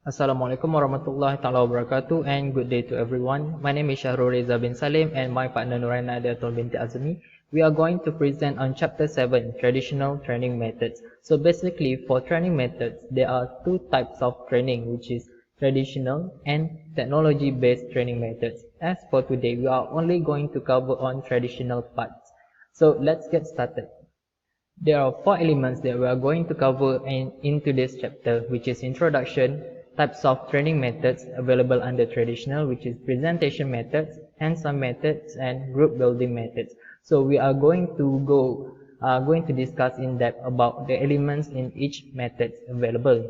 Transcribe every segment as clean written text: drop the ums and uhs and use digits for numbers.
Assalamualaikum warahmatullahi taala wabarakatuh and good day to everyone. My name is Shahrul Reza bin Salim and my partner Nuraina Diatul binti Azmi. We are going to present on chapter 7, traditional training methods. So basically for training methods, there are two types of training, which is traditional and technology based training methods. As for today, we are only going to cover on traditional parts. So let's get started. There are four elements that we are going to cover in today's chapter, which is introduction, types of training methods available under traditional, which is presentation methods, hands-on methods, and group building methods. So we are going to discuss in depth about the elements in each method available.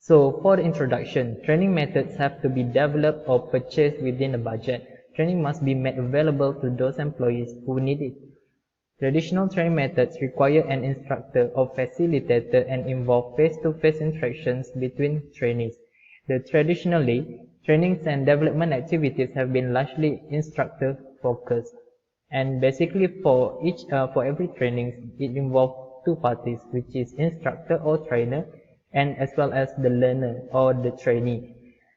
So for the introduction, training methods have to be developed or purchased within a budget. Training must be made available to those employees who need it. Traditional training methods require an instructor or facilitator and involve face-to-face interactions between trainees. Traditionally, trainings and development activities have been largely instructor-focused. And basically for every training, it involves two parties, which is instructor or trainer, and as well as the learner or the trainee.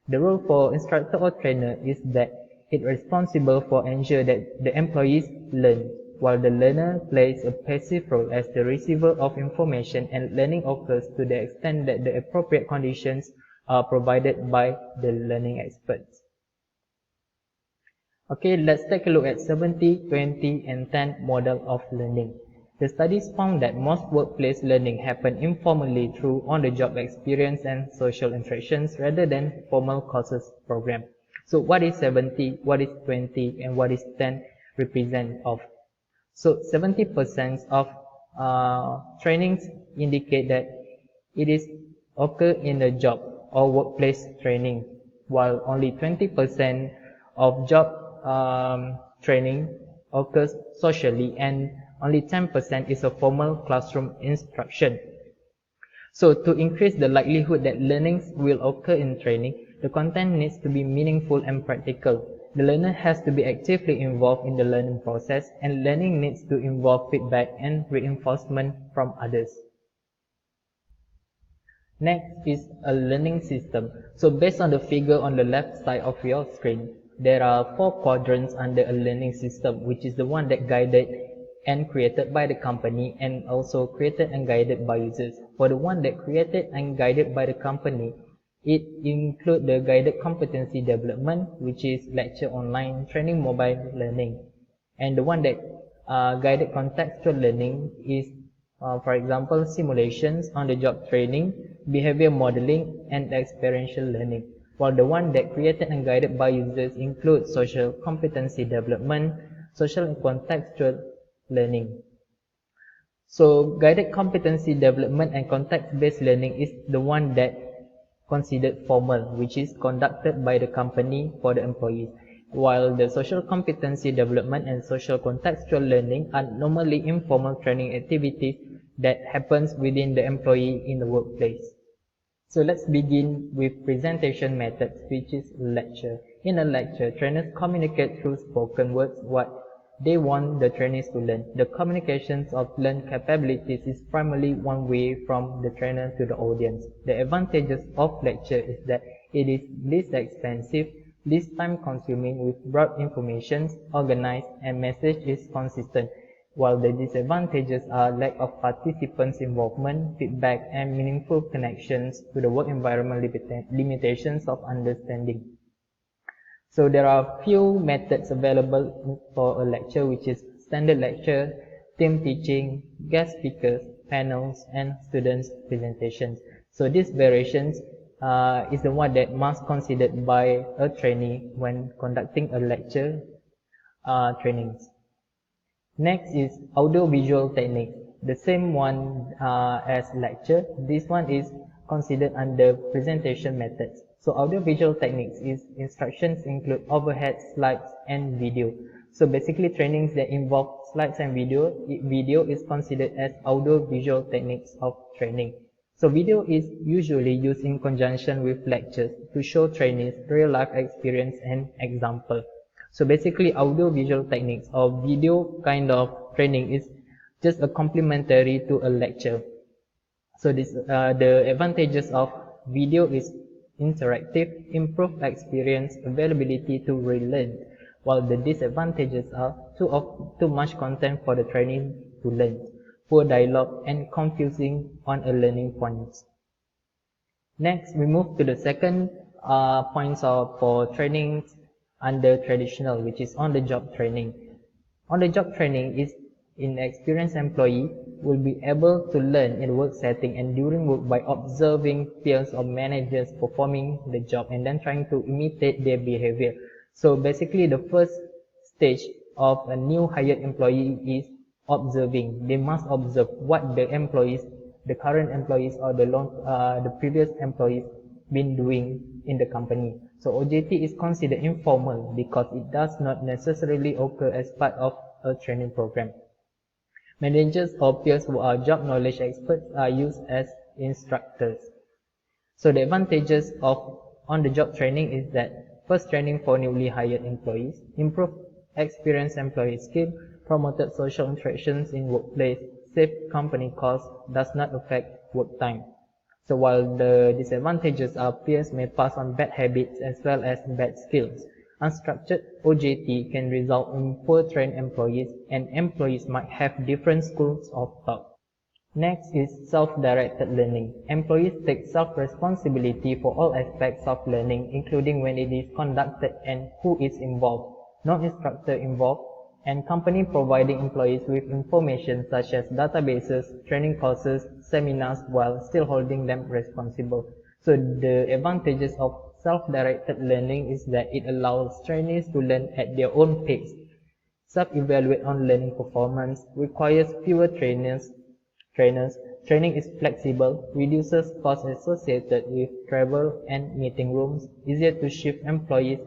The role for instructor or trainer is that it is responsible for ensure that the employees learn, while the learner plays a passive role as the receiver of information and learning occurs to the extent that the appropriate conditions are provided by the learning experts. Okay, let's take a look at 70, 20, and 10 model of learning. The studies found that most workplace learning happen informally through on-the-job experience and social interactions rather than formal courses program. So what is 70, what is 20, and what is 10 represent of? So 70% of trainings indicate that it is occur in a job or workplace training, while only 20% of job training occurs socially, and only 10% is a formal classroom instruction. So to increase the likelihood that learnings will occur in training, the content needs to be meaningful and practical. The learner has to be actively involved in the learning process, and learning needs to involve feedback and reinforcement from others. Next is a learning system. So based on the figure on the left side of your screen, there are four quadrants under a learning system, which is the one that guided and created by the company and also created and guided by users. For the one that created and guided by the company, it includes the guided competency development, which is lecture online, training mobile learning. And the one that guided contextual learning is, for example, simulations, on-the-job training, behavior modeling, and experiential learning. While the one that created and guided by users include social competency development, social and contextual learning. So guided competency development and context-based learning is the one that considered formal, which is conducted by the company for the employees, while the social competency development and social contextual learning are normally informal training activities that happens within the employee in the workplace. So let's begin with presentation methods, which is lecture. In a lecture, trainers communicate through spoken words what they want the trainees to learn. The communications of learned capabilities is primarily one way from the trainer to the audience. The advantages of lecture is that it is least expensive, least time consuming with broad information, organized, and message is consistent, while the disadvantages are lack of participants' involvement, feedback, and meaningful connections to the work environment limitations of understanding. So there are few methods available for a lecture, which is standard lecture, team teaching, guest speakers, panels, and students' presentations. So these variations is the one that must considered by a trainee when conducting a lecture trainings. Next is audio-visual technique. The same one as lecture. This one is considered under presentation methods. So audio-visual techniques is instructions include overhead, slides, and video. So basically trainings that involve slides and video is considered as audio-visual techniques of training. So video is usually used in conjunction with lectures to show trainees real-life experience and example. So basically audio-visual techniques or video kind of training is just a complementary to a lecture. So the advantages of video is interactive, improved experience, availability to relearn, while the disadvantages are too much content for the trainee to learn, poor dialogue, and confusing on a learning points. Next, we move to the second points for training under traditional, which is on-the-job training. On-the-job training is inexperienced employee will be able to learn in work setting and during work by observing peers or managers performing the job and then trying to imitate their behavior. So basically the first stage of a new hired employee is observing. They must observe what the current employees or the previous employees been doing in the company. So OJT is considered informal because it does not necessarily occur as part of a training program. Managers or peers who are job knowledge experts are used as instructors. So the advantages of on-the-job training is that first, training for newly hired employees, improved experienced employee skill, promoted social interactions in workplace, save company costs, does not affect work time. So while the disadvantages are peers may pass on bad habits as well as bad skills, unstructured OJT can result in poor trained employees and employees might have different schools of thought. Next is self-directed learning. Employees take self-responsibility for all aspects of learning, including when it is conducted and who is involved. No instructor involved, and company providing employees with information such as databases, training courses, seminars while still holding them responsible. So the advantages of self-directed learning is that it allows trainees to learn at their own pace, self-evaluate on learning performance, requires fewer trainers, training is flexible, reduces costs associated with travel and meeting rooms, easier to shift employees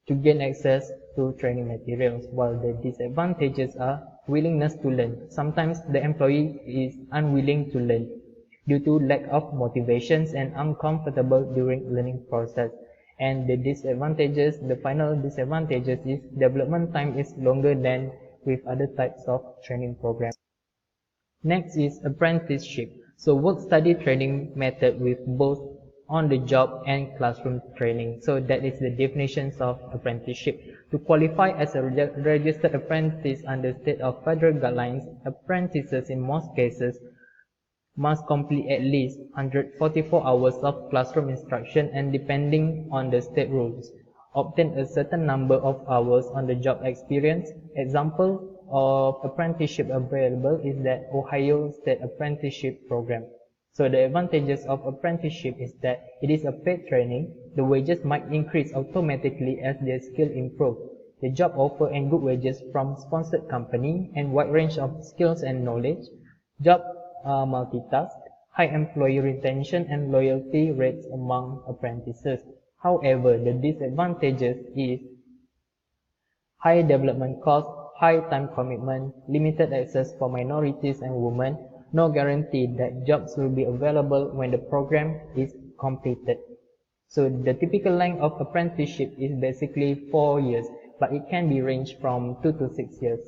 to gain access to training materials, while the disadvantages are willingness to learn. Sometimes the employee is unwilling to learn due to lack of motivations and uncomfortable during learning process. And the final disadvantages is development time is longer than with other types of training programs. Next is apprenticeship. So work-study training method with both on-the-job and classroom training. So that is the definitions of apprenticeship. To qualify as a registered apprentice under state or federal guidelines, apprentices in most cases must complete at least 144 hours of classroom instruction and depending on the state rules, obtain a certain number of hours on the job experience. Example of apprenticeship available is that Ohio State Apprenticeship Program. So the advantages of apprenticeship is that it is a paid training. The wages might increase automatically as their skill improve. The job offer and good wages from sponsored company and wide range of skills and knowledge. Job multitask, high employee retention and loyalty rates among apprentices. However, the disadvantages is high development cost, high time commitment, limited access for minorities and women, no guarantee that jobs will be available when the program is completed. So the typical length of apprenticeship is basically 4 years, but it can be ranged from 2 to 6 years.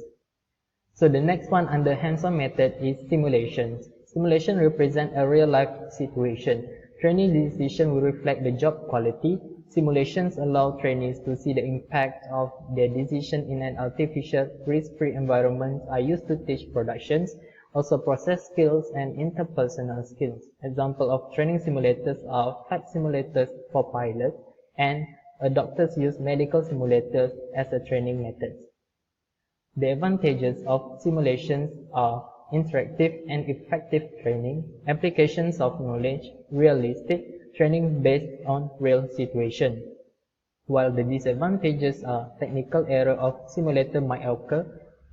So the next one under hands-on method is simulations. Simulation represent a real-life situation. Trainee decision will reflect the job quality. Simulations allow trainees to see the impact of their decision in an artificial, risk-free environment are used to teach productions, also process skills and interpersonal skills. Example of training simulators are flight simulators for pilots, and doctors use medical simulators as a training method. The advantages of simulations are interactive and effective training, applications of knowledge, realistic training based on real situation. While the disadvantages are technical error of simulator might occur,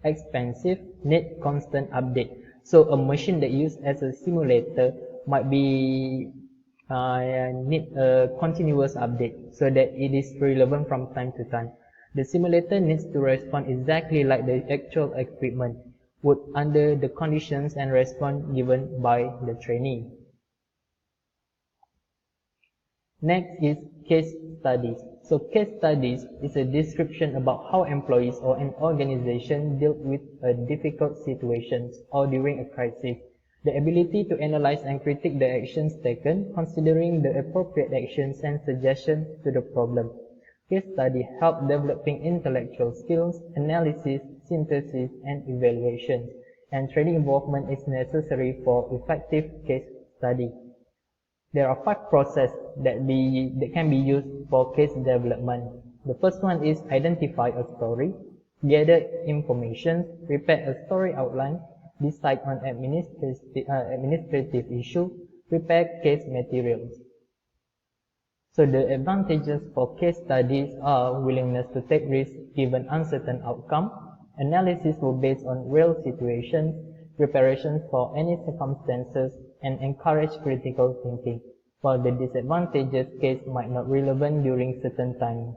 expensive, need constant update. So a machine that used as a simulator might be need a continuous update so that it is relevant from time to time. The simulator needs to respond exactly like the actual equipment would under the conditions and respond given by the trainee. Next is case studies. So case studies is a description about how employees or an organization dealt with a difficult situation or during a crisis. The ability to analyze and critique the actions taken, considering the appropriate actions and suggestions to the problem. Case study help developing intellectual skills, analysis, synthesis, and evaluation, and training involvement is necessary for effective case study. There are 5 processes that can be used for case development. The first one is identify a story, gather information, prepare a story outline, decide on administrative issue, prepare case materials. So the advantages for case studies are willingness to take risks given uncertain outcome, analysis will based on real situations, preparation for any circumstances, and encourage critical thinking, while the disadvantages case might not relevant during certain time.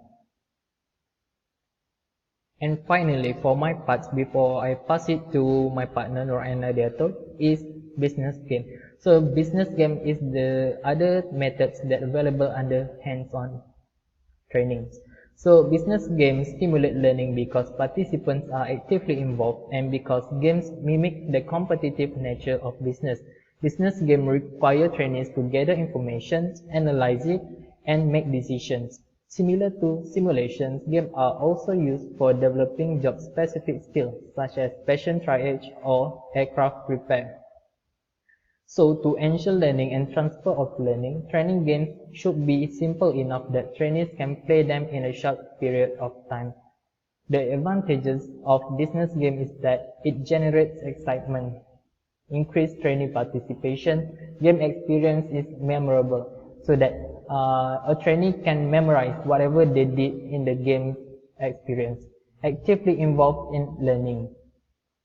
And finally, for my part, before I pass it to my partner Noraina Diato, is business game. So business game is the other methods that available under hands-on trainings. So business games stimulate learning because participants are actively involved and because games mimic the competitive nature of business. Business games require trainees to gather information, analyze it, and make decisions. Similar to simulations, games are also used for developing job-specific skills such as passion triage or aircraft repair. So to ensure learning and transfer of learning, training games should be simple enough that trainees can play them in a short period of time. The advantages of business game is that it generates excitement, increased trainee participation, game experience is memorable, so that a trainee can memorize whatever they did in the game experience, actively involved in learning.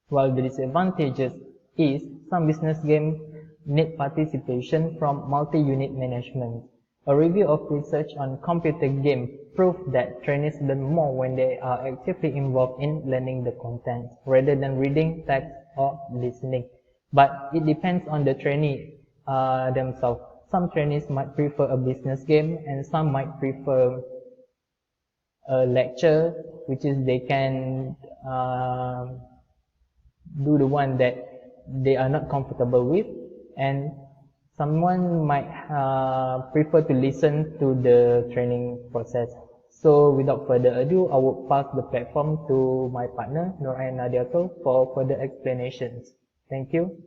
While the disadvantages is some business games need participation from multi-unit management. A review of research on computer games proved that trainees learn more when they are actively involved in learning the content, rather than reading text or listening. But it depends on the trainee themselves. Some trainees might prefer a business game and some might prefer a lecture, which is they can do the one that they are not comfortable with, and someone might prefer to listen to the training process. So without further ado, I will pass the platform to my partner Noraina Diato for further explanations. Thank you.